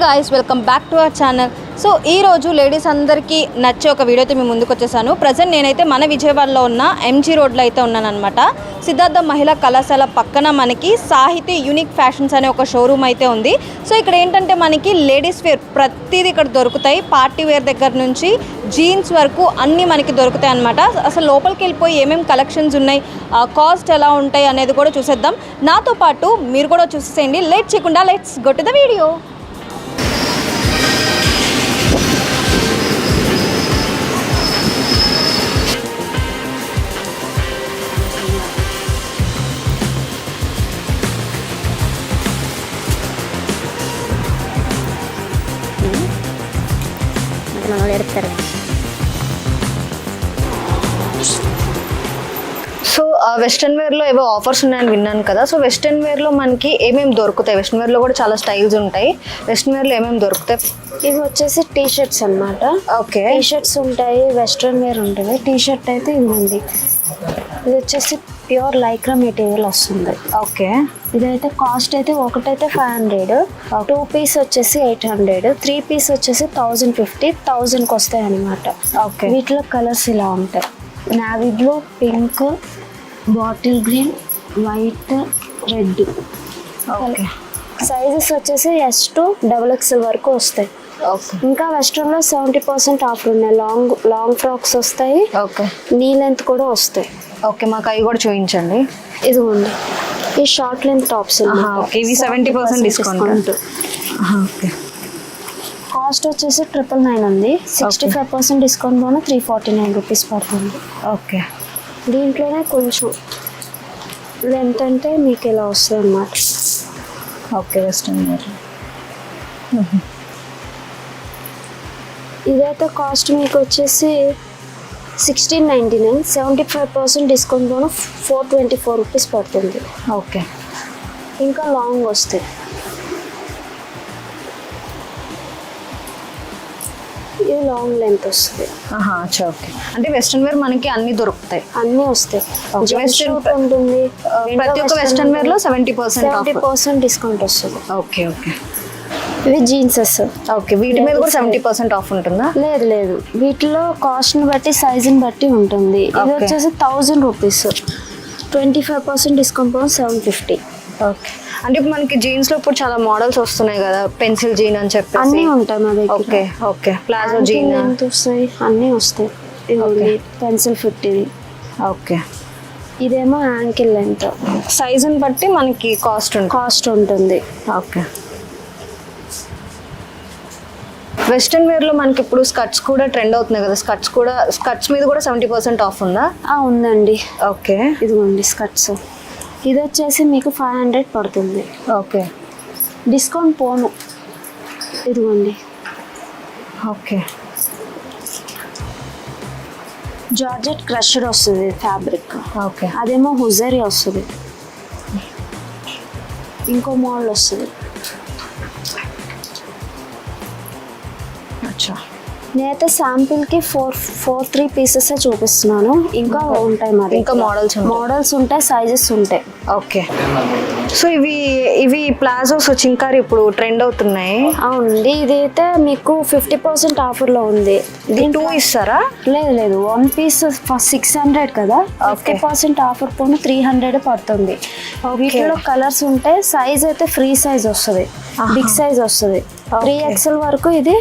Guys welcome back to our channel. So ఈరోజు ladies అందరికీ నచ్చే ఒక వీడియోతో మేము ముందుకు వచ్చేసాను. ప్రజెంట్ నేనైతే మన విజయవాడలో ఉన్న ఎంజీ రోడ్లో అయితే ఉన్నాను అనమాట. సిద్ధార్థ మహిళా కళాశాల పక్కన మనకి సాహితీ యూనిక్ ఫ్యాషన్స్ అనే ఒక షోరూమ్ అయితే ఉంది. సో ఇక్కడ ఏంటంటే మనకి లేడీస్ వేర్ ప్రతిదీ ఇక్కడ దొరుకుతాయి. పార్టీ వేర్ దగ్గర నుంచి జీన్స్ వరకు అన్నీ మనకి దొరుకుతాయి అనమాట. అసలు లోపలికి వెళ్ళిపోయి ఏమేమి కలెక్షన్స్ ఉన్నాయి, కాస్ట్ ఎలా ఉంటాయి అనేది కూడా చూసేద్దాం. నాతో పాటు మీరు కూడా చూసేసేయండి. లేట్ చేయకుండా let's go to the video. So western వేర్లో ఏవో ఆఫర్స్ ఉన్నాయని విన్నాను కదా. సో వెస్ట్రన్ వేర్లో మనకి ఏమేమి దొరుకుతాయి? వెస్ట్రన్ వేర్లో కూడా చాలా స్టైల్స్ ఉంటాయి. వెస్ట్రన్ వేర్లో ఏమేమి దొరుకుతాయి? ఇవి వచ్చేసి టీ షర్ట్స్ అనమాట. ఓకే, టీ షర్ట్స్ ఉంటాయి, వెస్ట్రన్ వేర్ ఉంటుంది. టీ షర్ట్ అయితే ఇవ్వండి, ఇది వచ్చేసి ప్యూర్ లైక్రా మెటీరియల్ వస్తుంది. ఓకే, ఇదైతే కాస్ట్ అయితే ఒకటైతే 500, 2 పీస్ వచ్చేసి 800, 3 పీస్ వచ్చేసి 1050, 1000కి వస్తాయి అనమాట. ఓకే, వీటిలో కలర్స్ ఇలా ఉంటాయి: navy blue, pink, bottle green, white, red. Okay, sizes వచ్చేసి S to XXL వరకు వస్తాయి. ఓకే, ఇంకా వెస్ట్రన్లో 70% ఆఫర్ ఉన్నాయి. లాంగ్ ఫ్రాక్స్ వస్తాయి. ఓకే, నీ లెంత్ కూడా వస్తాయి. ఓకే, మాకు అవి కూడా చూపించండి. ఇదిగోండి, ఈ షార్ట్ లెంత్ టాప్స్. ఓకే, ఇవి 70% డిస్కౌంట్. ఓకే, కాస్ట్ వచ్చేసి 999 ఉంది. 65% డిస్కౌంట్ పోను 349 రూపీస్ పడుతుంది. ఓకే, దీంట్లోనే కొంచెం లెంత్ అంటే మీకు ఇలా వస్తుంది అన్నమాట. Okay, western wear. ఇదైతే కాస్ట్ మీకు వచ్చేసి 1699, 75% డిస్కౌంట్ పోను 424 రూపీస్ పడుతుంది. ఓకే, ఇంకా లాంగ్ వస్తాయి. ఇది లాంగ్ లెంత్ వస్తుంది. ఓకే, అంటే వెస్ట్రన్ వేర్ మనకి అన్ని దొరుకుతాయి, అన్నీ వస్తాయి. వెస్ట్రన్ ఉంటుంది, ప్రతి ఒక్క వెస్ట్రన్ వేర్ లో 70% డిస్కౌంట్ వస్తుంది. ఓకే, ఓకే, ఇవి జీన్సెస్. ఓకే, వీటి మీద కూడా 70% ఆఫ్ ఉంటుందా? లేదు, వీటిలో కాస్ట్ని బట్టి సైజుని బట్టి ఉంటుంది. ఇది వచ్చేసి 1000 రూపీస్, 25% డిస్కౌంట్ పోను 750. ఓకే, అంటే ఇప్పుడు మనకి జీన్స్ లో ఇప్పుడు చాలా మోడల్స్ వస్తున్నాయి కదా, పెన్సిల్ జీన్ అని చెప్పేసి అన్నీ ఉంటాయి మా దగ్గర. ఓకే, ఓకే, ప్లాజో జీన్ ఎంత వస్తాయి, అన్నీ వస్తాయి. ఇది పెన్సిల్ ఫిట్. ఇది ఓకే, ఇదేమో యాంకిల్ లెంత్. సైజుని బట్టి మనకి కాస్ట్ ఉంటుంది. ఓకే, వెస్ట్రన్ వేర్ లో మనకి ఇప్పుడు స్కర్ట్స్ కూడా ట్రెండ్ అవుతున్నాయి కదా, స్కర్ట్స్ మీద కూడా 70% ఆఫ్ ఉందా? ఉందండి. ఓకే, ఇదిగోండి స్కర్ట్స్. ఇది వచ్చేసి మీకు 500 పడుతుంది. ఓకే, డిస్కౌంట్ పోను. ఇదిగోండి. ఓకే, జార్జెట్ క్రష్డ్ వస్తుంది ఫ్యాబ్రిక్. ఓకే, అదేమో హుజరీ వస్తుంది. ఇంకో మోడల్ వస్తుంది. అచ్చా, నేనైతే శాంపిల్కి 3 పీసెస్ చూపిస్తున్నాను. ఇంకా ఉంటాయి మరి, ఇంకా మోడల్స్ ఉంటాయి, సైజెస్ ఉంటాయి. ఓకే, సో ఇవి ప్లాజోస్ చింకారి ఇప్పుడు ట్రెండ్ అవుతున్నాయి. అవునండి, ఇదైతే మీకు 50% ఆఫర్లో ఉంది. దీని 2 ఇస్తారా? లేదు, 1 పీస్ 600 కదా, 50% ఆఫర్ పోను 300 పడుతుంది. వీటిలో కలర్స్ ఉంటాయి. సైజ్ అయితే ఫ్రీ సైజ్ వస్తుంది, బిగ్ సైజ్ వస్తుంది. 3XL వరకు ఇది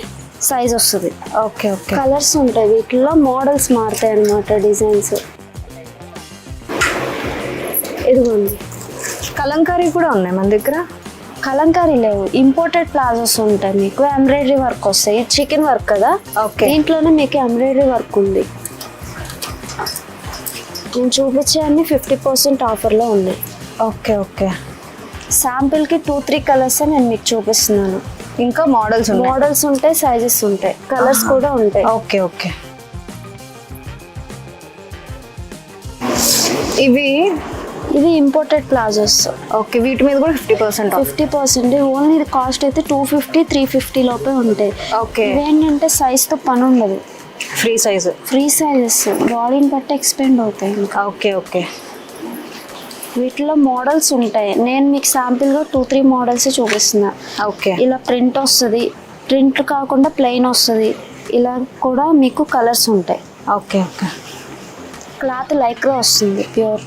సైజ్ వస్తుంది. ఓకే, ఓకే, కలర్స్ ఉంటాయి. వీటిలో మోడల్స్ మారుతాయి అన్నమాట, డిజైన్స్. ఇదిగోండి, కలంకారీ కూడా ఉన్నాయి మన దగ్గర. కలంకారీ లేవు, ఇంపోర్టెడ్ ప్లాజోస్ ఉంటాయి. మీకు ఎంబ్రాయిడరీ వర్క్ వస్తాయి. చికెన్ వర్క్ కదా, ఓకే, దీంట్లోనే మీకు ఎంబ్రాయిడరీ వర్క్ ఉంది. నేను చూపించే అన్ని 50% ఆఫర్లో ఉన్నాయి. ఓకే, ఓకే, శాంపిల్కి 2-3 కలర్స్ నేను మీకు చూపిస్తున్నాను. ఇంకా మోడల్స్ ఉంటాయి, సైజెస్ ఉంటాయి, కలర్స్ కూడా ఉంటాయి. ఓకే, ఓకే, ఇవి ఇంపోర్టెడ్ ప్లాజోస్. ఓకే, వీటి మీద కూడా 50%. ఓన్లీ ఇది కాస్ట్ అయితే 250, 350 లోపే ఉంటాయి. ఓకే, ఇవేంటంటే సైజ్తో పని ఉండదు, ఫ్రీ సైజెస్. బాడీని బట్టి ఎక్స్పెండ్ అవుతాయి ఇంకా. ఓకే, ఓకే, వీటిలో మోడల్స్ ఉంటాయి. నేను మీకు శాంపిల్గా 2-3 మోడల్స్ చూపిస్తున్నా. ఓకే. ఇలా ప్రింట్ వస్తుంది, ప్రింట్ కాకుండా ప్లెయిన్ వస్తుంది, ఇలా కూడా మీకు కలర్స్ ఉంటాయి. Okay okay. క్లాత్ లైక్రా వస్తుంది, ప్యూర్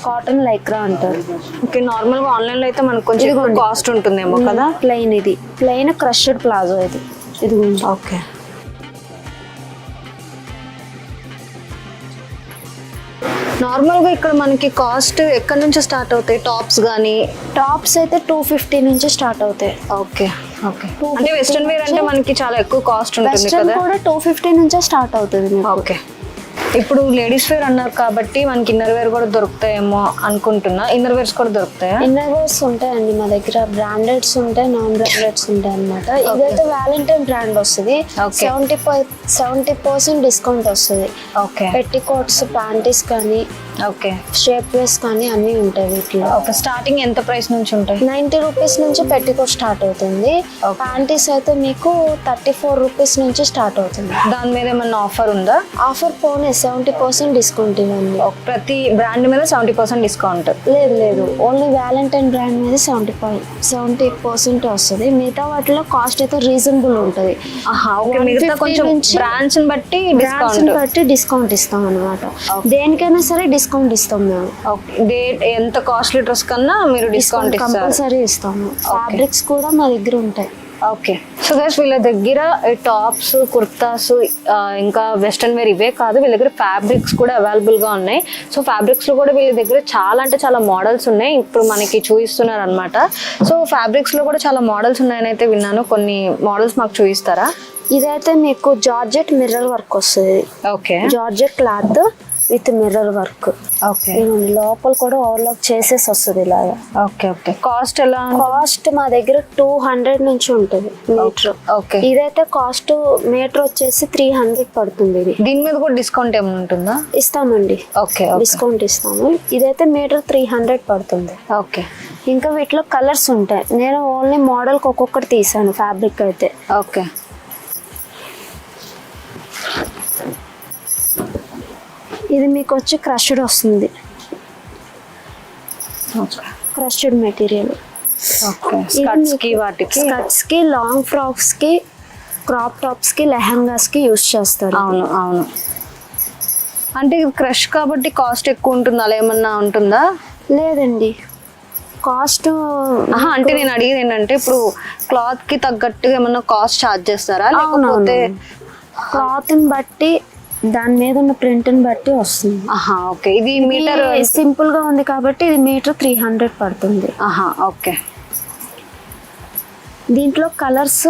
కాటన్ లైక్రా అంటారు. ఓకే. నార్మల్గా ఆన్లైన్లో అయితే మనకు కొంచెం కాస్ట్ ఉంటుందేమో కదా. ప్లెయిన్, ఇది ప్లెయిన్ క్రష్డ్ ప్లాజో ఇది. ఓకే. నార్మల్గా ఇక్కడ మనకి కాస్ట్ ఎక్కడి నుంచి స్టార్ట్ అవుతాయి? టాప్స్ కానీ? టాప్స్ అయితే 250 నుంచి స్టార్ట్ అవుతాయి. Okay okay. అంటే వెస్ట్రన్ వేర్ అంటే మనకి చాలా ఎక్కువ కాస్ట్ ఉంటుంది కదా. కూడా 250 నుంచే స్టార్ట్ అవుతుంది. ఓకే. ఇప్పుడు లేడీస్ వేర్ అన్నారు కాబట్టి మనకి ఇన్నర్ వేర్ కూడా దొరుకుతాయేమో అనుకుంటున్నా. ఇన్నర్ వేర్స్ కూడా దొరుకుతాయా? ఇన్నర్ వేర్స్ ఉంటాయండి మా దగ్గర. బ్రాండెడ్స్ ఉంటాయి, నాన్ బ్రాండెడ్స్ ఉంటాయి అనమాట. ఇదైతే వ్యాలంటైన్ బ్రాండ్ వస్తుంది. 70% డిస్కౌంట్ వస్తుంది. ఓకే. పెట్టికోట్స్, ప్యాంటీస్ కానీ, ఓకే, షేప్ వేస్ కానీ అన్నీ ఉంటాయి వీటిలో. ఓకే. స్టార్టింగ్ ఎంత ప్రైస్ నుంచి ఉంటాయి? 90 రూపీస్ నుంచి పెట్టికోట్ స్టార్ట్ అవుతుంది. ప్యాంటీస్ అయితే మీకు 34 రూపీస్ నుంచి స్టార్ట్ అవుతుంది. దాని మీద ఏమన్నా ఆఫర్ ఉందా? ఆఫర్ పోనీ 70% డిస్కౌంట్ ఇవ్వండి. ప్రతి బ్రాండ్ మీద 70% డిస్కౌంట్? లేదు, ఓన్లీ వ్యాలంటైన్ బ్రాండ్ మీద 70% వస్తుంది. మిగతా వాటిలో కాస్ట్ అయితే రీజనబుల్ ఉంటుంది. మిగతా కొంచెం బ్రాండ్స్ బట్టి డిస్కౌంట్ ఇస్తాం అనమాట. దేనికైనా సరే డిస్కౌంట్ ఇస్తాం మేము. ఎంత కాస్ట్లీ డ్రెస్ కన్నా మీరు డిస్కౌంట్ కంపల్సరీ ఇస్తాము. ఫ్యాబ్రిక్స్ కూడా మా దగ్గర ఉంటాయి. ఓకే. సో గైస్, వీళ్ళ దగ్గర టాప్స్, కుర్తాస్, ఇంకా వెస్ట్రన్ వేర్ ఇవే కాదు, వీళ్ళ దగ్గర ఫ్యాబ్రిక్స్ కూడా అవైలబుల్గా ఉన్నాయి. సో ఫ్యాబ్రిక్స్లో కూడా వీళ్ళ దగ్గర చాలా అంటే చాలా మోడల్స్ ఉన్నాయి. ఇప్పుడు మనకి చూపిస్తున్నారు అనమాట. సో ఫ్యాబ్రిక్స్లో కూడా చాలా మోడల్స్ ఉన్నాయని అయితే విన్నాను. కొన్ని మోడల్స్ మాకు చూపిస్తారా? ఇదైతే మీకు జార్జెట్ మిర్రర్ వర్క్ వస్తుంది. Okay. Georgette cloth with mirror work. Okay. లోపల కూడా ఓవర్లాక్ చేసేసి వస్తుంది ఇలాగా. Okay okay. కాస్ట్ ఎలా? కాస్ట్ మా దగ్గర 200 నుంచి ఉంటుంది మీటర్. ఓకే. ఇదైతే కాస్ట్ మీటర్ వచ్చేసి 300 పడుతుంది. దీని మీద కూడా డిస్కౌంట్ ఏమైనా ఉంటుందా? ఇస్తామండి. ఓకే. డిస్కౌంట్ ఇస్తాము. ఇదైతే మీటర్ 300 పడుతుంది. ఓకే. ఇంకా వీటిలో కలర్స్ ఉంటాయి. నేను ఓన్లీ మోడల్కి ఒక్కొక్కటి తీసాను ఫ్యాబ్రిక్ అయితే. ఓకే. ఇది మీకు వచ్చి క్రష్డ్ వస్తుంది. Crushed material. స్కర్ట్స్ కి, లాంగ్ ఫ్రాక్స్ కి, క్రాప్ టాప్స్ కి, లెహంగాస్ కి యూస్ చేస్తారు. అవును అవును. అంటే క్రష్ కాబట్టి కాస్ట్ ఎక్కువ ఉంటుంది, అలా ఏమన్నా ఉంటుందా? లేదండి, కాస్ట్ అంటే నేను అడిగేది ఏంటంటే ఇప్పుడు క్లాత్ కి తగ్గట్టుగా ఏమన్నా కాస్ట్ ఛార్జ్ చేస్తారా? లేకపోతే క్లాత్ ని బట్టి, దాని మీద ఉన్న ప్రింట్ ని బట్టి వస్తుంది. ఓకే. ఇది మీటర్ సింపుల్ గా ఉంది కాబట్టి ఇది మీటర్ 300 పడుతుంది. ఓకే. దీంట్లో కలర్స్,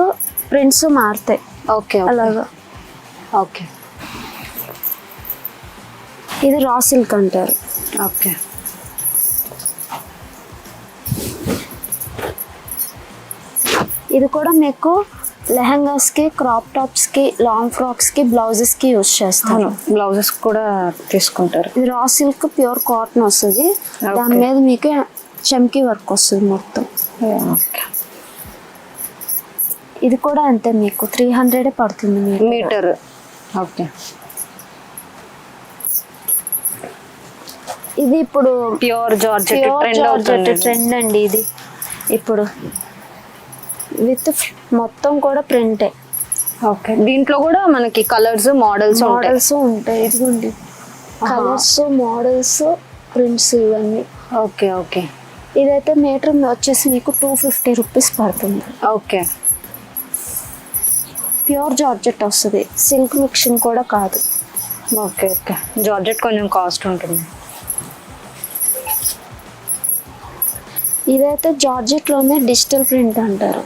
ప్రింట్స్ మారుతాయి. ఓకే. అలాగా. ఓకే. ఇది రా సిల్క్ అంటారు. ఓకే. ఇది కూడా మీకు లెహంగాస్ కి, క్రాప్ టాప్స్ కి, లాంగ్ ఫ్రాక్స్ కి, బ్లౌజెస్ కి యూస్ చేస్తాను. బ్లౌజెస్ కూడా తీసుకుంటారు. ఇది రా సిల్క్ ప్యూర్ కాటన్ వస్తుంది. దాని మీద మీకు చమ్కీ వర్క్ వస్తుంది మొత్తం. ఇది కూడా అంతే, మీకు 300 పడుతుంది మీటర్. ఓకే. ఇది ఇప్పుడు ప్యూర్ జార్జెట్ ట్రెండ్ అండి. ఇది ఇప్పుడు విత్ మొత్తం కూడా ప్రింటే. ఓకే. దీంట్లో కూడా మనకి కలర్స్, మోడల్స్ ఉంటాయి. ఇదిగోండి, కలర్స్, మోడల్స్, ప్రింట్స్ ఇవన్నీ. ఓకే. ఓకే. ఇదైతే మీటర్ వచ్చేసి మీకు 250 రూపీస్ పడుతుంది. ఓకే. ప్యూర్ జార్జెట్ వస్తుంది, సిల్క్ మిక్సింగ్ కూడా కాదు. ఓకే. ఓకే. జార్జెట్ కొంచెం కాస్ట్ ఉంటుంది. ఇదైతే జార్జెట్లోనే డిజిటల్ ప్రింట్ అంటారు.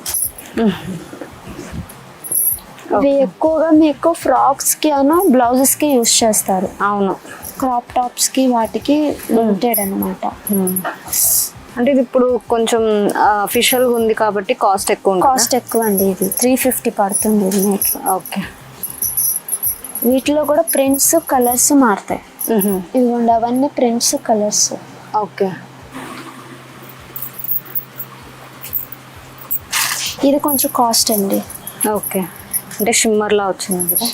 ఇవి ఎక్కువగా మీకు ఫ్రాక్స్కి అను బ్లౌజెస్కి యూస్ చేస్తారు. అవును. క్రాప్ టాప్స్కి వాటికి లిమిటెడ్ అనమాట. అంటే ఇది ఇప్పుడు కొంచెం అఫీషియల్గా ఉంది కాబట్టి కాస్ట్ ఎక్కువ అండి. ఇది 350 పడుతుంది ఇది మీటర్. ఓకే. వీటిలో కూడా ప్రింట్స్, కలర్స్ మారుతాయి. ఇదిగోండి, అవన్నీ ప్రింట్స్, కలర్స్. ఓకే. ఇది కొంచెం కాస్ట్ అండి. ఓకే. అంటే షిమ్మర్లా వచ్చింది కదా,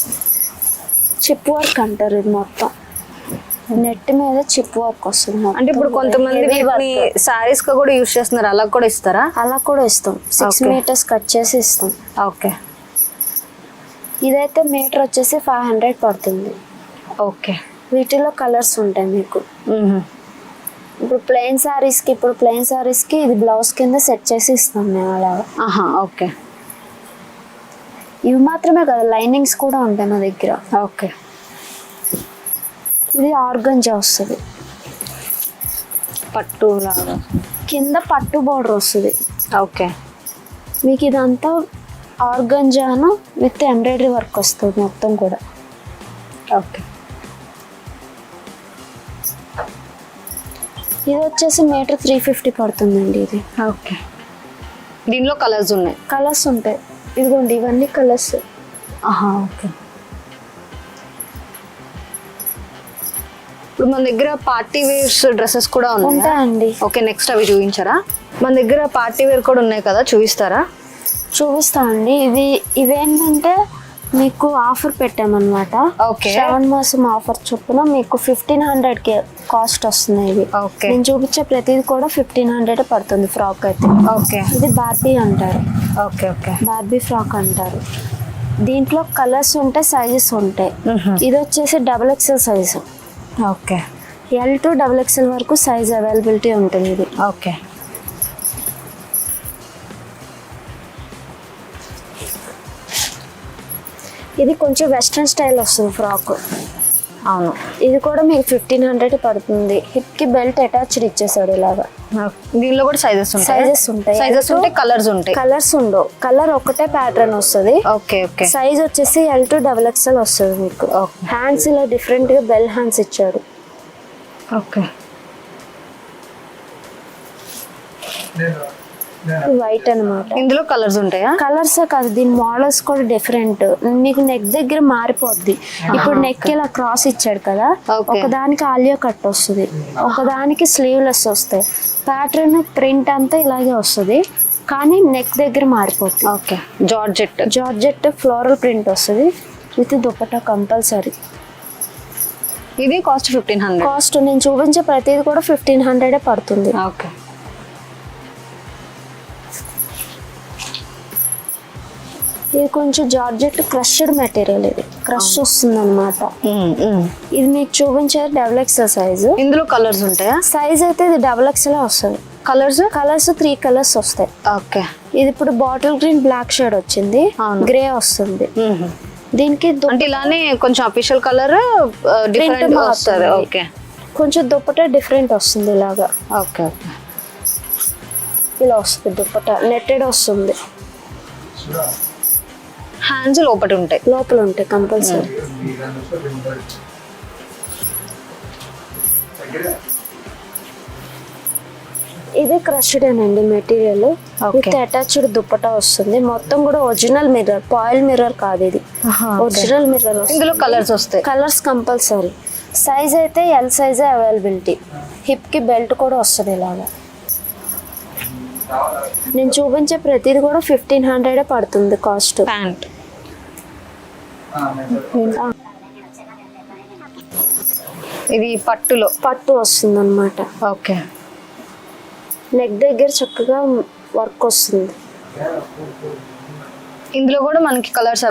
చిప్ వర్క్ అంటారు ఇది మొత్తం. నెట్ మీద చిప్ వర్క్ వస్తుంది మొత్తం. అంటే ఇప్పుడు కొంతమంది Heavy వీటిని work. శారీస్ గా కూడా యూస్ చేస్తున్నారు, అలా కూడా ఇస్తారా? అలా కూడా ఇస్తాం, 6 Okay. మీటర్స్ కట్ చేసి ఇస్తాం. ఓకే ఇదైతే మీటర్ వచ్చేసి 500 పడుతుంది. ఓకే. వీటిలో కలర్స్ ఉంటాయి మీకు. ఇప్పుడు ప్లెయిన్ సారీస్కి ఇది బ్లౌజ్ కింద సెట్ చేసి ఇస్తాం మేము అలాగా. ఓకే. ఇవి మాత్రమే కదా, లైనింగ్స్ కూడా ఉంటాయి మా దగ్గర. ఓకే. ఇది ఆర్గంజా వస్తుంది, పట్టు లాగా కింద పట్టు బోర్డర్ వస్తుంది. ఓకే. మీకు ఇదంతా ఆర్గంజాను విత్ ఎంబ్రాయిడరీ వర్క్ వస్తుంది మొత్తం కూడా. ఓకే. ఇది వచ్చేసి మీటర్ 350 పడుతుందండి. ఇది ఓకే. దీనిలో కలర్స్ ఉన్నాయి. కలర్స్ ఉంటాయి, ఇదిగోండి ఇవన్నీ కలర్స్. ఓకే. ఇప్పుడు మన దగ్గర పార్టీ వేర్స్ డ్రెస్సెస్ కూడా ఉన్నాయి. ఉంటాయండి. ఓకే, నెక్స్ట్ అవి చూపించారా? మన దగ్గర పార్టీ వేర్ కూడా ఉన్నాయి కదా, చూపిస్తారా? చూపిస్తామండి. ఇవేంటంటే మీకు ఆఫర్ పెట్టామన్నమాట. ఓకే. శ్రావణ మాసం ఆఫర్ చొప్పున మీకు 1500 కాస్ట్ వస్తుంది. ఇవి ఓకే. నేను చూపించే ప్రతిది కూడా 1500 పడుతుంది ఫ్రాక్ అయితే. ఓకే. ఇది బార్బీ అంటారు. ఓకే. ఓకే. బార్బీ ఫ్రాక్ అంటారు. దీంట్లో కలర్స్ ఉంటాయి, సైజెస్ ఉంటాయి. ఇది వచ్చేసి XXL size. Okay. L to XXL వరకు సైజ్ అవైలబిలిటీ ఉంటుంది ఇది. ఓకే. ఇది కొంచెం వెస్ట్రన్ స్టైల్ వస్తుంది ఫ్రాక్. అవును. ఇది కూడా మీకు 1500 పడుతుంది. హిప్ కి బెల్ట్ అటాచ్డ్ ఇచ్చేసాడు ఇలాగా. దీనిలో కూడా సైజెస్ ఉంటాయి. సైజెస్ ఉంటాయి. కలర్స్ ఉంటాయి. కలర్స్ ఉండవు, కలర్ ఒకటే ప్యాటర్న్ వస్తుంది. ఓకే. ఓకే. సైజ్ వచ్చేసి L to XXL వస్తుంది మీకు. హ్యాండ్స్ ఇలా డిఫరెంట్ గా బెల్ హ్యాండ్స్ ఇచ్చాడు. ఓకే. వైట్ అన్నమాట. ఇందులో కలర్స్ ఉంటాయా? కలర్స్ కాదు, దీని మోడల్స్ కూడా డిఫరెంట్. మీకు నెక్ దగ్గర మారిపోద్ది. ఇప్పుడు నెక్ ఇలా క్రాస్ ఇచ్చాడు కదా, ఒకదానికి ఆలియా కట్ వస్తుంది, ఒకదానికి స్లీవ్లెస్ వస్తాయి. ప్యాటర్న్ ప్రింట్ అంతా ఇలాగే వస్తుంది, కానీ నెక్ దగ్గర మారిపోతుంది. ఓకే. జార్జెట్ ఫ్లోరల్ ప్రింట్ వస్తుంది విత్ దుపట్టా కంపల్సరీ. ఇది కాస్ట్ 1500. కాస్ట్ నేను చూపించే ప్రతిది కూడా 1500 పడుతుంది. ఓకే. ఇది కొంచెం జార్జెట్ క్రష్డ్ మెటీరియల్, ఇది క్రష్ వస్తుంది అనమాట. ఇది మీకు చూపించేది XXL సైజు. ఇందులో కలర్స్ ఉంటాయా? సైజ్ అయితే ఇది XXL వస్తుంది. కలర్స్ 3 కలర్స్ వస్తాయి. ఓకే. ఇది ఇప్పుడు బాటిల్ గ్రీన్ బ్లాక్ షేడ్ వచ్చింది, గ్రే వస్తుంది. దీనికి అంటే ఇలానే కొంచెం అఫీషియల్ కలర్ డిఫరెంట్ వస్తుంది. ఓకే. కొంచెం దుప్పట డిఫరెంట్ వస్తుంది ఇలాగా. ఓకే. ఇలా వస్తుంది దుప్పట, నెట్టెడ్ వస్తుంది. హ్యాండ్స్ లోపల ఉంటాయి కంపల్సరీ. ఇది క్రష్డేనండి మెటీరియల్. విత్ అటాచ్డ్ దుప్పటా వస్తుంది. మొత్తం కూడా ఒరిజినల్ మిర్రర్, పాయిల్ మిర్రర్ కాదు, ఇది ఒరిజినల్ మిర్రర్. ఇందులో కలర్స్ వస్తాయి. Colours compulsory. సైజ్ అయితే L సైజ్ అవైలబిలిటీ. హిప్ కి బెల్ట్ కూడా వస్తుంది ఇలాగా. నేను చూపించే ప్రతిది కూడా 1500 పడుతుంది కాస్ట్. ప్యాంట్. ఇది పట్టు వస్తుంది అనమాట. ఓకే. నెక్ దగ్గర చక్కగా వర్క్ వస్తుంది. ఇందులో కూడా మనకి కలర్స్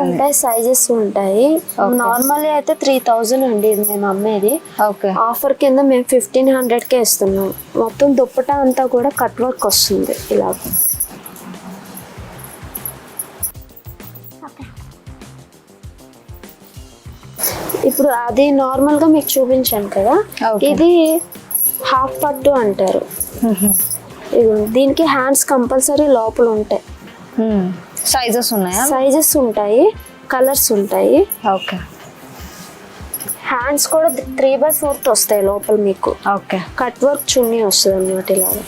ఉంటాయి, సైజెస్ ఉంటాయి. నార్మల్ అయితే 3000 అండి ఇది మేము అమ్మేది. ఆఫర్ కింద మేము 1500 ఇస్తున్నాం. మొత్తం దుప్పటా అంతా కూడా కట్ వర్క్ వస్తుంది ఇలా. ఇప్పుడు అది నార్మల్ గా మీకు చూపించాను కదా, ఇది హాఫ్ పట్టు అంటారు. దీనికి హ్యాండ్స్ కంపల్సరీ లోపల ఉంటాయి. సైజెస్ ఉంటాయి, కలర్స్ ఉంటాయి. ఓకే. హ్యాండ్స్ కూడా 3/4 వస్తాయి లోపల మీకు. ఓకే. కట్ వర్క్ చున్నీ వస్తుంది అన్నమాట ఇలాగా.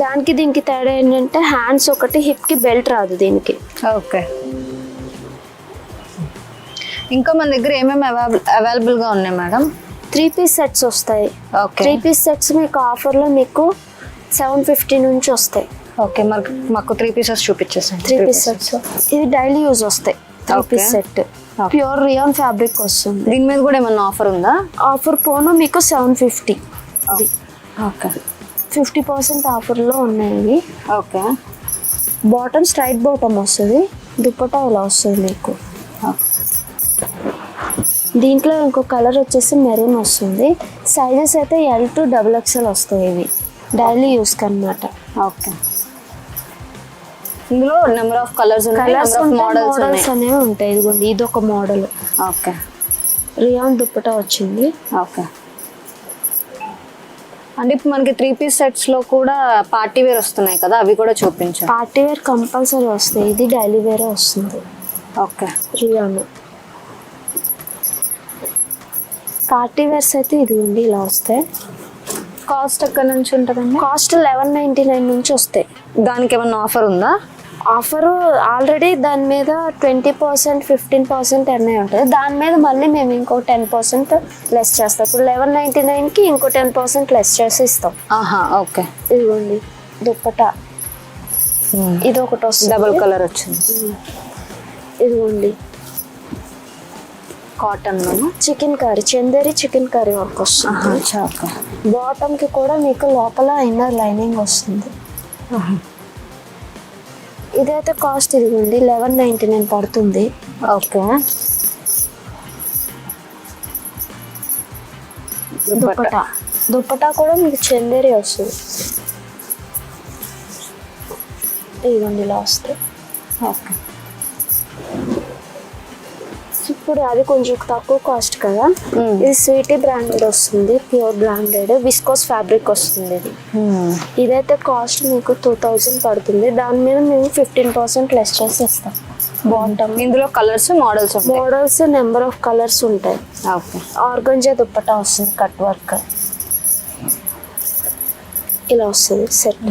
దానికి దీనికి తేడా ఏంటంటే హ్యాండ్స్ ఒకటి, హిప్ కి బెల్ట్ రాదు దీనికి. ఓకే. ఇంకా మన దగ్గర ఏమేమి అవైలబుల్ గా ఉన్నాయి మేడం? 3 పీస్ సెట్స్ వస్తాయి. 3 పీస్ సెట్స్ మీకు ఆఫర్ లో మీకు 750 నుంచి వస్తాయి. ఓకే. మాకు 3 పీసెస్ చూపించేసాను. 3 పీస్ సెట్స్ ఇది డైలీ యూజ్ వస్తాయి. 3 piece set pure rayon fabric వస్తుంది. దీని మీద కూడా ఏమన్నా ఆఫర్ ఉందా? ఆఫర్ పోను మీకు 750. ఓకే, 50% ఆఫర్లో ఉన్నాయి. ఓకే. బాటమ్ స్ట్రైట్ బాటమ్ వస్తుంది, దుప్పటా ఇలా వస్తుంది మీకు. దీంట్లో ఇంకో కలర్ వచ్చేసి మెరూన్ వస్తుంది. సైజెస్ అయితే L to XXL వస్తాయి. ఇవి డైలీ యూస్కి అనమాట. ఓకే. ఇందులో నెంబర్ ఆఫ్ కలర్స్ మోడల్స్ అనేవి ఉంటాయి. ఇదిగోండి ఇది ఒక మోడల్. ఓకే. రియాన్ దుప్పటా వచ్చింది. ఓకే. అంటే ఇప్పుడు మనకి 3 piece సెట్స్ లో కూడా పార్టీ వేర్ వస్తున్నాయి కదా, అవి కూడా చూపించు. పార్టీ వేర్ కంపల్సరీ వస్తాయి. ఇది డైలీ వేర్ వస్తుంది. ఓకే. రియాన్ పార్టీ వేర్స్ అయితే ఇదిగోండి ఇలా వస్తాయి. కాస్ట్ ఎక్కడ నుంచి ఉంటుందండి? కాస్ట్ 1199 నుంచి వస్తాయి. దానికి ఏమన్నా ఆఫర్ ఉందా? ఆఫరు ఆల్రెడీ దాని మీద 20%, 15% అన్నీ ఉంటుంది. దాని మీద మళ్ళీ మేము ఇంకో 10% లెస్ చేస్తాం. ఇప్పుడు 1199కి ఇంకో 10% లెస్ చేసి ఇస్తాం. ఓకే. ఇదిగోండి దుప్పటా, ఇది ఒకటి వస్తుంది డబుల్ కలర్ వచ్చింది. ఇదిగోండి cotton chicken curry, Chanderi chicken curry work వస్తుంది. బాటమ్ కి కూడా మీకు లోపల ఇన్నర్ లైనింగ్ వస్తుంది. ఇదైతే కాస్ట్ ఇదిగోండి 1199 పడుతుంది. ఓకే. దుప్పటా కూడా మీకు చందేరి వస్తుంది. ఇదిగోండి ఇలా వస్తుంది. ఓకే. ఇప్పుడు అది కొంచెం తక్కువ కాస్ట్ కదా. ఇది స్వీటీ బ్రాండెడ్ వస్తుంది, ప్యూర్ బ్రాండెడ్ విస్కోస్ ఫ్యాబ్రిక్ వస్తుంది. ఇది ఇదైతే కాస్ట్ మీకు 2000 పడుతుంది. దాని మీద మేము 15% లెస్ చేసి ఇస్తాం. బాటమ్ ఇందులో colours models number of colours ఉంటాయి. ఓకే. ఆర్గంజా దుప్పటా వస్తుంది, కట్ వర్క్ ఇలా వస్తుంది సెట్.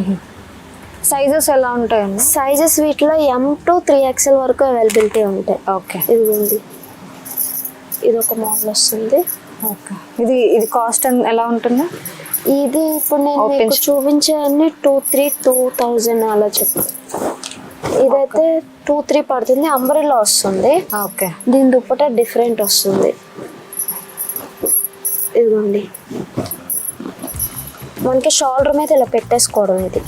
సైజెస్ ఎలా ఉంటాయండి? సైజెస్ వీటిలో M to 3XL వరకు అవైలబిలిటీ ఉంటాయి. ఓకే. ఇదిగోండి ఇది ఒక మోడల్ వస్తుంది. ఓకే. ఇది కాస్ట్ ఎలా ఉంటుంది? ఇది ఇప్పుడు నేను మీకు చూపించే అన్ని 2000 అలా చెప్తాను. ఇదైతే 23 పడుతుంది. అంబ్రెల్లా వస్తుంది. ఓకే. దీని దుప్పట డిఫరెంట్ వస్తుంది. ఇదిగోండి మనకి షోల్డర్ మీద ఇలా పెట్టేసుకోవడం. ఇది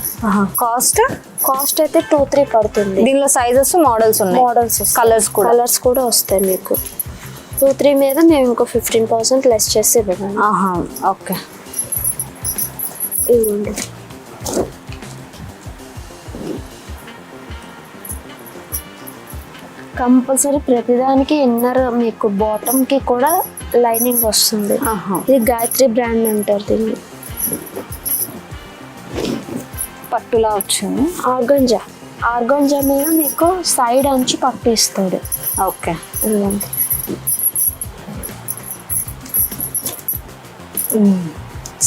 కాస్ట్ అయితే 23 పడుతుంది. దీనిలో సైజెస్ మోడల్స్ కలర్స్ కూడా వస్తాయి మీకు. 23 మీద మేము ఇంకో 15% లెస్ చేసి ఇవ్వగలం. ఓకే. ఇదిగోండి కంపల్సరీ ప్రతిదానికి ఇన్నర్ మీకు బాటమ్ కి కూడా లైనింగ్ వస్తుంది. ఇది గాయత్రి బ్రాండ్ అంటారు దీన్ని. పట్టులా వచ్చింది. ఆర్గంజా మీద మీకు సైడ్ అంచు పట్టు ఇస్తాడు. Okay.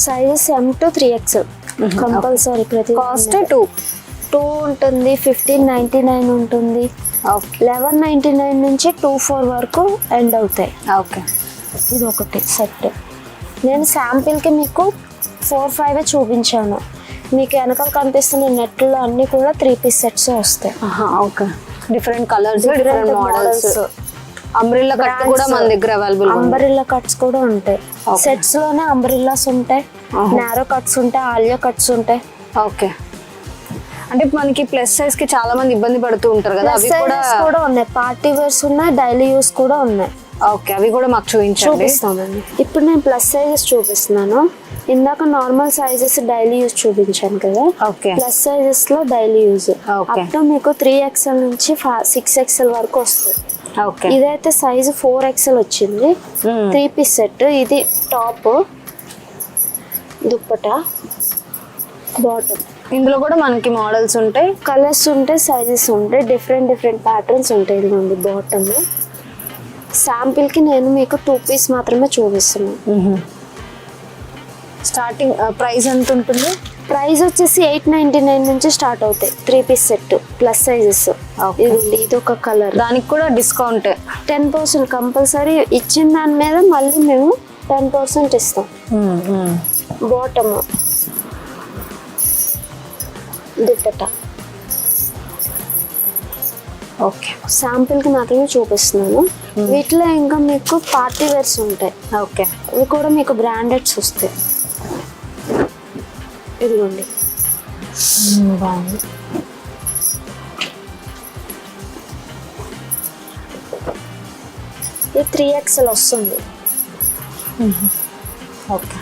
Sizes M to 3XL compulsory. ప్రతి కాస్ట్ 2 ఉంటుంది, 1599 ఉంటుంది, 1199 నుంచి 24 వరకు ఎండ్ అవుతాయి. ఓకే. ఇది ఒకటి సెట్. నేను శాంపిల్కి మీకు 4-5 చూపించాను. మీకు వెనకాల కనిపిస్తున్న నెట్లో అన్ని కూడా 3 piece సెట్స్ వస్తాయి. Okay. Different colours, different models. Umbrella cut కూడా మన దగ్గర అవైలబుల్. అంబ్రెల్లా కట్స్ కూడా ఉంటాయి. సెట్స్ లోనే అంబ్రెల్లాస్ ఉంటాయి, నారో కట్స్ ఉంటాయి, ఆలియా కట్స్ ఉంటాయి. ఓకే. అంటే మనకి ప్లస్ సైజ్ కి చాలా మంది ఇబ్బంది పడుతూ ఉంటారు కదా, అవి కూడా ఉన్నాయి. పార్టీ వేర్స్ ఉన్నాయి, డైలీ యూస్ కూడా ఉన్నాయి. ఓకే. అవి కూడా మాకు చూపిస్తామండి. ఇప్పుడు నేను ప్లస్ సైజెస్ చూపిస్తున్నాను. ఇందాక నార్మల్ సైజెస్ డైలీ యూజ్ చూపించాను కదా. ప్లస్ సైజెస్ లో డైలీ యూజ్ అప్ మీకు 3XL నుంచి 6XL వరకు వస్తుంది. ఇదైతే సైజ్ 4XL వచ్చింది. 3 piece సెట్. ఇది టాప్, దుప్పటా, బాటమ్. ఇందులో కూడా మనకి మోడల్స్ ఉంటాయి, కలర్స్ ఉంటాయి, సైజెస్ ఉంటాయి, డిఫరెంట్ ప్యాటర్న్స్ ఉంటాయి. ఇదిగోండి బాటమ్. శాంపిల్ కి నేను మీకు 2 piece మాత్రమే చూపిస్తున్నాను. స్టార్టింగ్ ప్రైస్ ఎంత ఉంటుంది? ప్రైస్ వచ్చేసి 899 నుంచి స్టార్ట్ అవుతాయి. 3 piece సెట్ ప్లస్ సైజెస్. ఇది ఒక కలర్. దానికి కూడా డిస్కౌంట్ 10% కంపల్సరీ. ఇచ్చిన దాని మీద మళ్ళీ మేము 10% ఇస్తాం. Bottom, dupatta, okay. శాంపిల్కి మాత్రమే చూపిస్తున్నాను. వీటిలో ఇంకా మీకు పార్టీ వేర్స్ ఉంటాయి. ఓకే. ఇవి కూడా మీకు బ్రాండెడ్స్ వస్తాయి. ఇదిగోండి బాగుంది. ఇది 3XL వస్తుంది. ఓకే.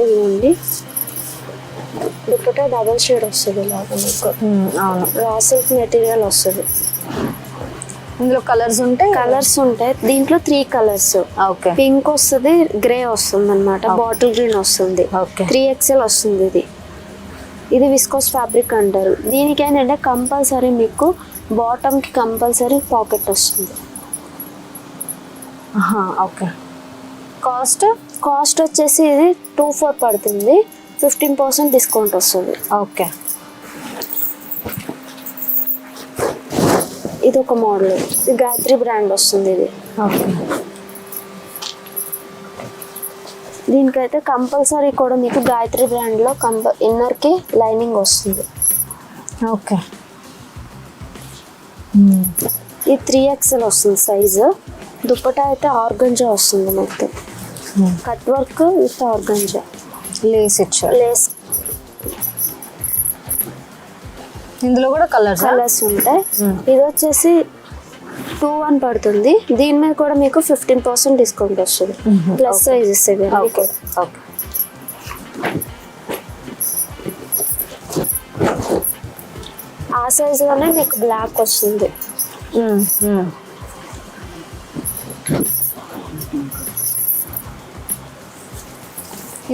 ఇదిగోండి దుప్పట డబల్ షేడ్ వస్తుంది ఇలాగా మీకు. అవును. రా సిల్క్ మెటీరియల్ వస్తుంది. ఇందులో కలర్స్ ఉంటాయి. దీంట్లో 3 కలర్స్. ఓకే. పింక్ వస్తుంది, గ్రే వస్తుంది అనమాట, బాటిల్ గ్రీన్ వస్తుంది. ఓకే. 3XL వస్తుంది. ఇది విస్కోస్ ఫ్యాబ్రిక్ అంటారు. దీనికి ఏంటంటే కంపల్సరీ మీకు బాటమ్కి కంపల్సరీ పాకెట్ వస్తుంది. ఓకే. కాస్ట్ వచ్చేసి ఇది 24 పడుతుంది. 15% డిస్కౌంట్ వస్తుంది. ఓకే. ఇది ఒక మోడల్. ఇది గాయత్రి బ్రాండ్ వస్తుంది. ఇది ఓకే. దీనికైతే కంపల్సరీ కూడా మీకు గాయత్రి బ్రాండ్లో ఇన్నర్కి లైనింగ్ వస్తుంది. ఓకే. ఇది 3XL వస్తుంది సైజు. దుప్పటా అయితే ఆర్గంజా వస్తుంది మొత్తం. Cut work with organza lace ఇచ్చారు. లేస్. ఇందులో కూడా కలర్స్ ఉంటాయి. ఇది వచ్చేసి 2-1 పడుతుంది. దీని మీద కూడా మీకు 15% డిస్కౌంట్ వస్తుంది. ప్లస్ సైజెస్ ఇవి. ఓకే. ఆ సైజులోనే మీకు బ్లాక్ వస్తుంది.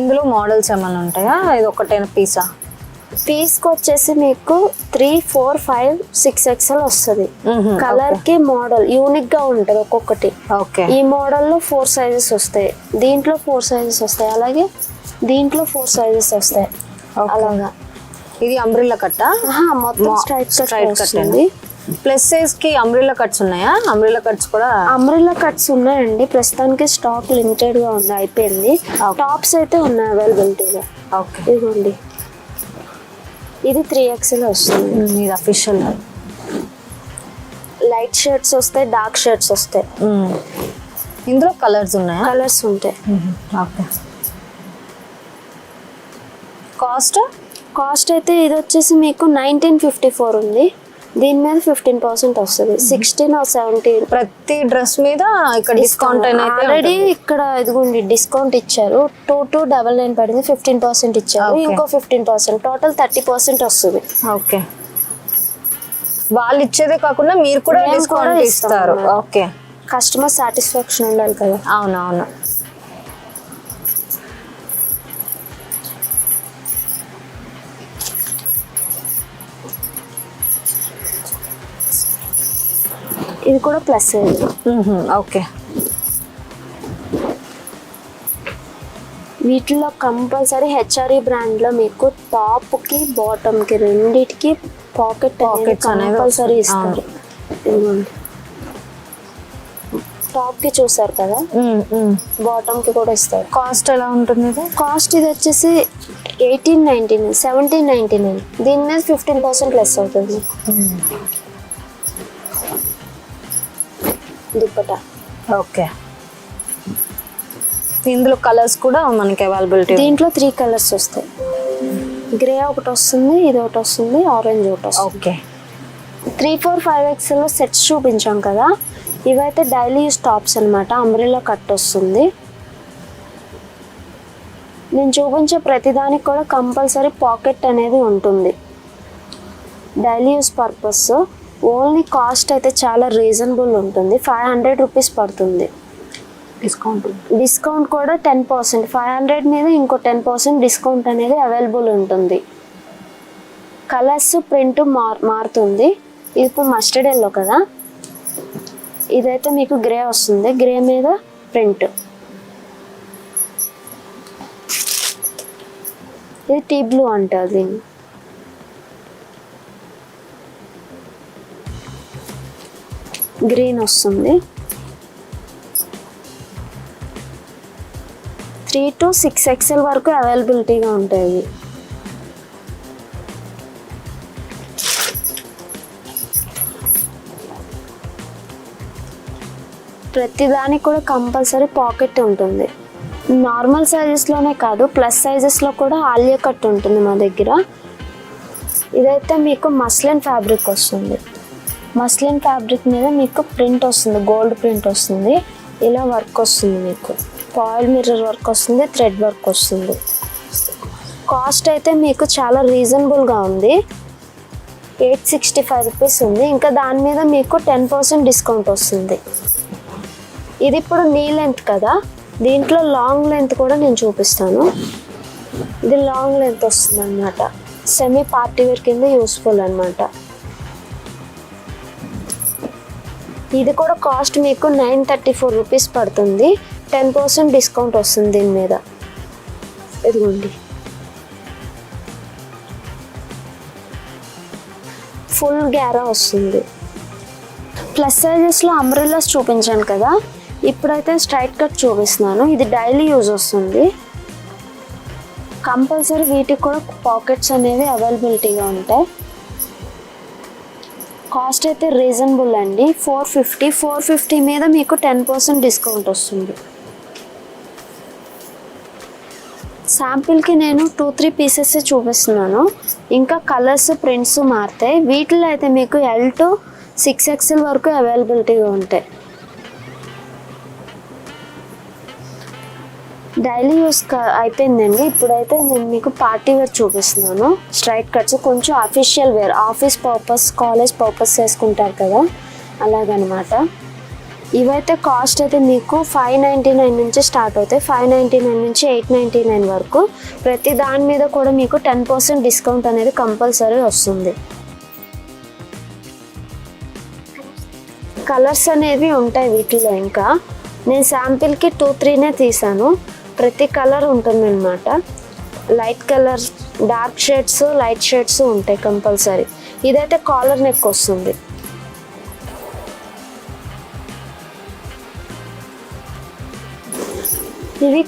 ఇందులో మోడల్స్ ఏమైనా ఉంటాయా? ఇది ఒకటేనా పీసా? పీస్కి వచ్చేసి మీకు 3, 4, 5, 6XL వస్తుంది. కలర్ కి మోడల్ యూనిక్ గా ఉంటుంది ఒక్కొక్కటి. ఓకే. ఈ మోడల్లో 4 సైజెస్ వస్తాయి, దీంట్లో 4 సైజెస్ వస్తాయి, అలాగే దీంట్లో 4 సైజెస్ వస్తాయి. అలాగా. ఇది అంబ్రిల్లా కట్టా? మొత్తం స్ట్రైట్ వస్తుంది. ప్లస్ సైజ్ కి అంబ్రిల్లా కట్స్ ఉన్నాయా? అంబ్రిల్లా కట్స్ ఉన్నాయండి. ప్రస్తుతానికి స్టాక్ లిమిటెడ్ గా ఉంది, అయిపోయింది. టాప్స్ అయితే ఉన్నాయి అవైలబిలిటీగా. ఓకే. ఇదిగోండి ఇది 3XL వస్తుంది. ఇది అఫీషియల్. లైట్ షర్ట్స్ వస్తాయి, డార్క్ షర్ట్స్ వస్తాయి. ఇందులో కలర్స్ ఉన్నాయా? కలర్స్ ఉంటాయి. ఓకే. కాస్ట్ అయితే ఇది వచ్చేసి మీకు 1954 ఉంది. దీని మీద 15% వస్తుంది. 16 or 17. ప్రతి డ్రెస్ మీద ఇక్కడ డిస్కౌంట్ ఆల్రెడీ ఇక్కడ ఇదిగోండి డిస్కౌంట్ ఇచ్చారు. 2299 పడింది, 15% ఇచ్చారు. ఇంకో 15%, టోటల్ 30% వస్తుంది. ఓకే. వాళ్ళు ఇచ్చేదే కాకుండా మీరు కూడా డిస్కౌంట్ ఇస్తారు. ఓకే. కస్టమర్ సాటిస్ఫాక్షన్ ఉండాలి కదా. అవునవును. ఇది కూడా ప్లస్. ఓకే. వీటిలో కంపల్సరీ HRE బ్రాండ్ లో మీకు టాప్ కి బాటమ్ కి రెండిటికి పాకెట్స్ కంపల్సరీ ఇస్తారు. టాప్ కి చూసారు కదా, బాటమ్ కి కూడా ఇస్తారు. కాస్ట్ ఎలా ఉంటుంది? కాస్ట్ ఇది వచ్చేసి 1899, 1799. దీని మీద 15% లెస్ అవుతుంది. దుప్పటా. ఓకే. ఇందులో కలర్స్ కూడా మనకి అవైలబిలిటీ. దీంట్లో 3 కలర్స్ వస్తాయి. గ్రే ఒకటి వస్తుంది, ఇది ఒకటి వస్తుంది, ఆరెంజ్ ఒకటి వస్తుంది. ఓకే. 3, 4, 5XL సెట్స్ చూపించాం కదా, ఇవైతే డైలీ యూస్ టాప్స్ అనమాట. అంబ్రెల్లా కట్ వస్తుంది. నేను చూపించే ప్రతిదానికి కూడా కంపల్సరీ పాకెట్ అనేది ఉంటుంది. Daily use purpose. Only cost అయితే చాలా రీజనబుల్ ఉంటుంది. 500 రూపీస్ పడుతుంది. డిస్కౌంట్ కూడా 10%. 500 మీద ఇంకో 10% డిస్కౌంట్ అనేది అవైలబుల్ ఉంటుంది. కలర్స్ ప్రింట్ మారుతుంది. ఇది ఇప్పుడు మస్టర్డ్ ఎల్లో కదా, ఇదైతే మీకు గ్రే వస్తుంది. గ్రే మీద ప్రింట్. ఇది టీ బ్లూ అంటారు దీన్ని. గ్రీన్ వస్తుంది. 3 to 6XL వరకు అవైలబిలిటీగా ఉంటాయి. ప్రతి దానికి కూడా కంపల్సరీ పాకెట్ ఉంటుంది. నార్మల్ సైజెస్లోనే కాదు, ప్లస్ సైజెస్లో కూడా ఆలియా కట్ ఉంటుంది మా దగ్గర. ఇదైతే మీకు మస్లిన్ ఫ్యాబ్రిక్ వస్తుంది. మస్లిన్ ఫ్యాబ్రిక్ మీద మీకు ప్రింట్ వస్తుంది, గోల్డ్ ప్రింట్ వస్తుంది. ఇలా వర్క్ వస్తుంది, మీకు ఫాయిల్ మిర్రర్ వర్క్ వస్తుంది, థ్రెడ్ వర్క్ వస్తుంది. కాస్ట్ అయితే మీకు చాలా రీజనబుల్గా ఉంది, 865 రూపీస్ ఉంది. ఇంకా దాని మీద మీకు 10% డిస్కౌంట్ వస్తుంది. ఇది ఇప్పుడు నీ లెంత్ కదా, దీంట్లో లాంగ్ లెంత్ కూడా నేను చూపిస్తాను. ఇది లాంగ్ లెంత్ వస్తుంది అన్నమాట, సెమీ పార్టీ వేర్ కింద యూస్ఫుల్ అన్నమాట. ఇది కూడా కాస్ట్ మీకు 934 రూపీస్ పడుతుంది, 10% డిస్కౌంట్ వస్తుంది దీని మీద. ఇదిగోండి, ఫుల్ గ్యారా వస్తుంది. ప్లస్ సైజెస్లో అంబ్రెల్లాస్ చూపించాను కదా, ఇప్పుడైతే స్ట్రైట్ కట్ చూపిస్తున్నాను. ఇది డైలీ యూజ్ వస్తుంది. కంపల్సరీ వీటికి కూడా పాకెట్స్ అనేవి అవైలబిలిటీగా ఉంటాయి. కాస్ట్ అయితే రీజనబుల్ అండి, 450 మీద మీకు 10% డిస్కౌంట్ వస్తుంది. శాంపిల్కి నేను 2-3 పీసెస్ చూపిస్తున్నాను, ఇంకా కలర్స్ ప్రింట్స్ మారుతాయి. వీటిలో అయితే మీకు L to 6XL వరకు అవైలబిలిటీగా ఉంటాయి. డైలీ యూస్ అయిపోయిందండి. ఇప్పుడైతే నేను మీకు పార్టీ వేర్ చూపిస్తున్నాను. స్ట్రైట్ కట్స్ కొంచెం official wear, office purpose, college purpose చేసుకుంటారు కదా, అలాగనమాట. ఇవైతే కాస్ట్ అయితే మీకు 599 నుంచి స్టార్ట్ అవుతాయి, 599 నుంచి 899 వరకు. ప్రతి దాని మీద కూడా మీకు 10% డిస్కౌంట్ అనేది కంపల్సరీ వస్తుంది. కలర్స్ అనేవి ఉంటాయి వీటిలో. ఇంకా నేను శాంపిల్కి 2-3 తీసాను. ప్రతి కలర్ ఉంటుంది అన్నమాట. Light colour, dark shades, light shades ఉంటాయి కంపల్సరీ. ఇదైతే కాలర్ నెక్ వస్తుంది. ఇవి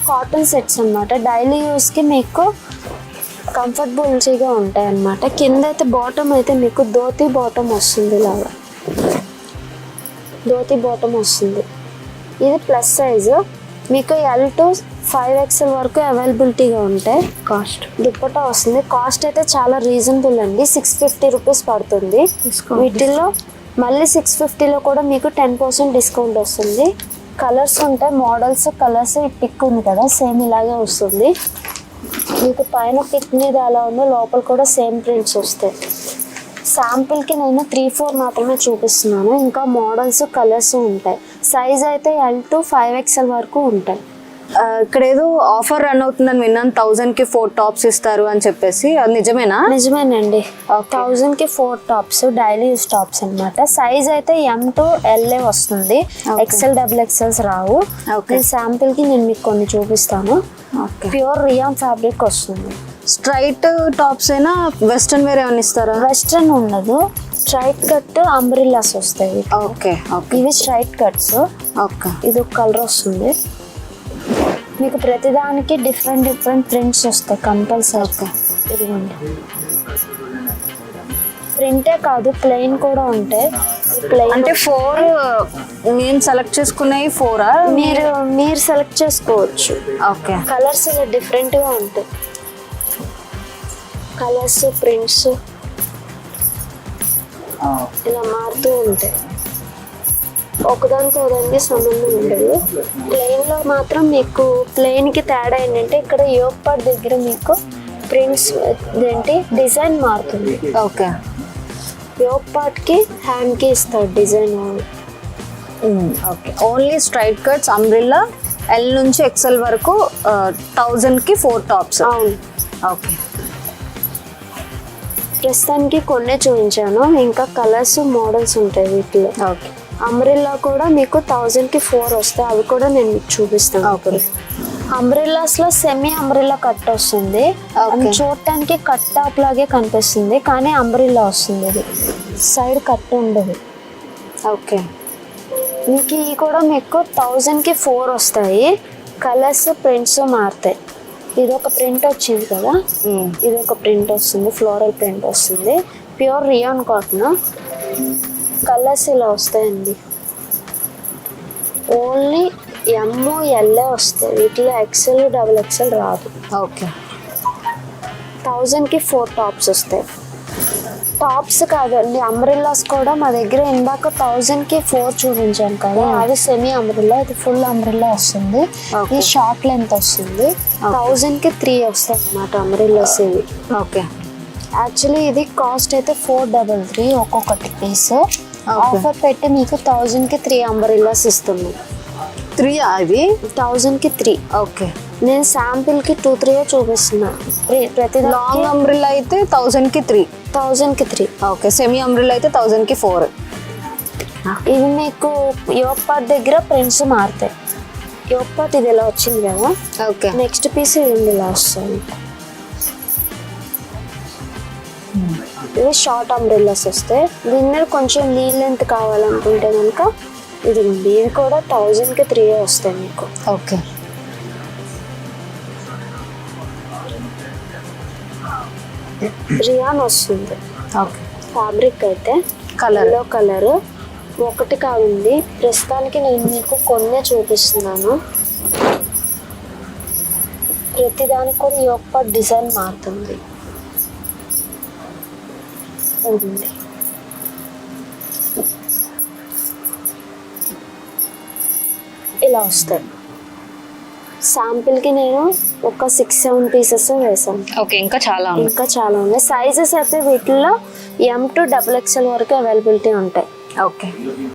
కాటన్ సెట్స్ అన్నమాట. డైలీ యూస్కి మీకు కంఫర్టబుల్గా ఉంటాయి అన్నమాట. కింద అయితే బాటమ్ అయితే మీకు ధోతి బాటమ్ వస్తుంది, ఇలాగా ధోతి బాటమ్ వస్తుంది. ఇది ప్లస్ సైజు, మీకు L to 5XL వరకు అవైలబిలిటీగా ఉంటాయి. కాస్ట్ దుప్పటా వస్తుంది. కాస్ట్ అయితే చాలా రీజనబుల్ అండి, 650 రూపీస్ పడుతుంది. వీటిల్లో మళ్ళీ 650లో కూడా మీకు 10% డిస్కౌంట్ వస్తుంది. కలర్స్ ఉంటాయి, మోడల్స్, కలర్స్. ఈ పిక్ ఉంది కదా, సేమ్ ఇలాగే వస్తుంది మీకు. పైన పిక్ మీద అలా ఉంది, లోపల కూడా సేమ్ ప్రింట్స్ వస్తాయి. శాంపిల్కి నేను 3-4 మాత్రమే చూపిస్తున్నాను, ఇంకా మోడల్స్, కలర్స్ ఉంటాయి. సైజ్ అయితే L to 5XL వరకు ఉంటాయి. ఇక్కడ ఏదో ఆఫర్ రన్ అవుతుందని విన్నాను, 1000కి 4 టాప్స్ ఇస్తారు అని చెప్పేసి, అది నిజమేనా? నిజమేనండి, 1000కి 4 టాప్స్, డైలీ యూస్ టాప్స్ అనమాట. సైజ్ అయితే M to LA వస్తుంది, XL, XXLs రావు. శాంపిల్కి నేను మీకు కొన్ని చూపిస్తాను. ప్యూర్ రియాన్ ఫ్యాబ్రిక్ వస్తుంది. స్ట్రైట్ టాప్స్ అయినా వెస్ట్రన్ వేర్ ఏమైనా ఇస్తారా? వెస్ట్రన్ ఉండదు, స్ట్రైట్ కట్ అంబ్రిల్లాస్ వస్తాయి. ఓకే, ఇవి స్ట్రైట్ కట్స్. ఓకే, ఇది ఒక కలర్ వస్తుంది. మీకు ప్రతిదానికి డిఫరెంట్ ప్రింట్స్ వస్తాయి కంపల్సరీ. ఇదిగోండి, ప్రింటే కాదు ప్లెయిన్ కూడా ఉంటాయి. ప్లెయిన్ అంటే 4 నేను సెలెక్ట్ చేసుకున్నాయి 4ఆ? మీరు సెలెక్ట్ చేసుకోవచ్చు. ఓకే, కలర్స్ ఇలా డిఫరెంట్గా ఉంటాయి. కలర్స్, ప్రింట్స్ ఇలా మారుతూ ఉంటాయి. ఒకదానికి ఒకదానికి సంబంధం ఉండదు. ప్లెయిన్లో మాత్రం మీకు ప్లెయిన్కి తేడా ఏంటంటే ఇక్కడ యోక్ పార్ట్ దగ్గర మీకు ప్రింట్స్ ఏంటి డిజైన్ మారుతుంది. ఓకే, యోక్ పార్ట్కి హ్యాండ్కి ఇస్తారు design. Okay, only straight cuts, umbrella, L నుంచి XL వరకు 1000కి 4 టాప్స్. అవును. ఓకే, ప్రస్తుతానికి కొన్నే చూపించాను, ఇంకా కలర్స్, మోడల్స్ ఉంటాయి వీటిలో. ఓకే, అంబ్రిల్లా కూడా మీకు 1000కి 4 వస్తాయి, అవి కూడా నేను మీకు చూపిస్తాను. ఓకే. అంబ్రిల్లాస్లో సెమీ అంబ్రిల్లా కట్ వస్తుంది. చూడటానికి కట్ టాప్ లాగే కనిపిస్తుంది, కానీ అంబ్రిల్లా వస్తుంది. ఇది సైడ్ కట్ ఉండదు. ఓకే, మీకు ఇవి కూడా మీకు 1000కి 4 వస్తాయి. కలర్స్, ప్రింట్స్ మారుతాయి. ఇది ఒక ప్రింట్ వచ్చింది కదా, ఇది ఒక ప్రింట్ వస్తుంది, ఫ్లోరల్ ప్రింట్ వస్తుంది. Pure rayon cotton. కలర్స్ ఇలా వస్తాయండి. ఓన్లీ ఎమ్ ఎల్ఏ వస్తాయి, వీటిలో ఎక్సెల్ డబుల్ ఎక్సెల్ రాదు. ఓకే. 1000కి 4 టాప్స్ వస్తాయి. టాప్స్ కాదండి, అంబ్రెల్లాస్ కూడా మా దగ్గర ఇందాక 1000కి 4 చూపించాను కదా, అది సెమీ అంబ్రెల్లా, ఇది ఫుల్ అంబ్రెల్లా వస్తుంది. ఇది షార్ట్ లెంత్ వస్తుంది. 1000కి 3 వస్తాయి అన్నమాట అంబ్రెల్లాస్ ఇవి. ఓకే. యాక్చువల్లీ ఇది కాస్ట్ అయితే 433 ఒక్కొక్కటి పీస్. ఆఫర్ పెట్టి మీకు 1000కి 3 అంబ్రెల్లాస్ ఇస్తున్నాం. 3 అది 1000కి 3. ఓకే. నేను శాంపిల్కి 2-3 చూపిస్తున్నా. ప్రతి లాంగ్ అంబ్రెల్లా అయితే 1000కి 3. 1000కి 3. ఓకే. సెమీ అంబ్రెల్లా అయితే 1000కి 4. ఇది మీకు యోగ్ పార్ట్ దగ్గర ప్రింట్స్ మారుతాయి. యోగ్ పార్ట్ ఇది ఇలా వచ్చింది కదా, ఓకే. నెక్స్ట్ పీస్ ఇది ఇలా వస్తుంది. ఇవి షార్ట్ అంబ్రెల్లాస్ వస్తాయి. దీని మీద కొంచెం లీన్ లెంత్ కావాలనుకుంటే కనుక ఇదిగోండి, ఇది కూడా 1000కి 3 వస్తాయి మీకు. ఓకే. రియాన్ వస్తుంది. ఓకే. ఫ్యాబ్రిక్ అయితే కలర్ కలర్ ఒకటి కాదండి, ప్రస్తుతానికి నేను మీకు కొన్నే చూపిస్తున్నాను. ప్రతిదానికి కూడా యోగ్ పార్ట్ డిజైన్ మారుతుంది. ఇలా వస్తాయి. శాంపిల్కి నేను ఒక 6-7 పీసెస్ వేసాను. ఓకే. ఇంకా చాలా ఉన్నాయి. సైజెస్ అయితే వీటిల్లో M to XXL వరకు అవైలబిలిటీ ఉంటాయి. ఓకే.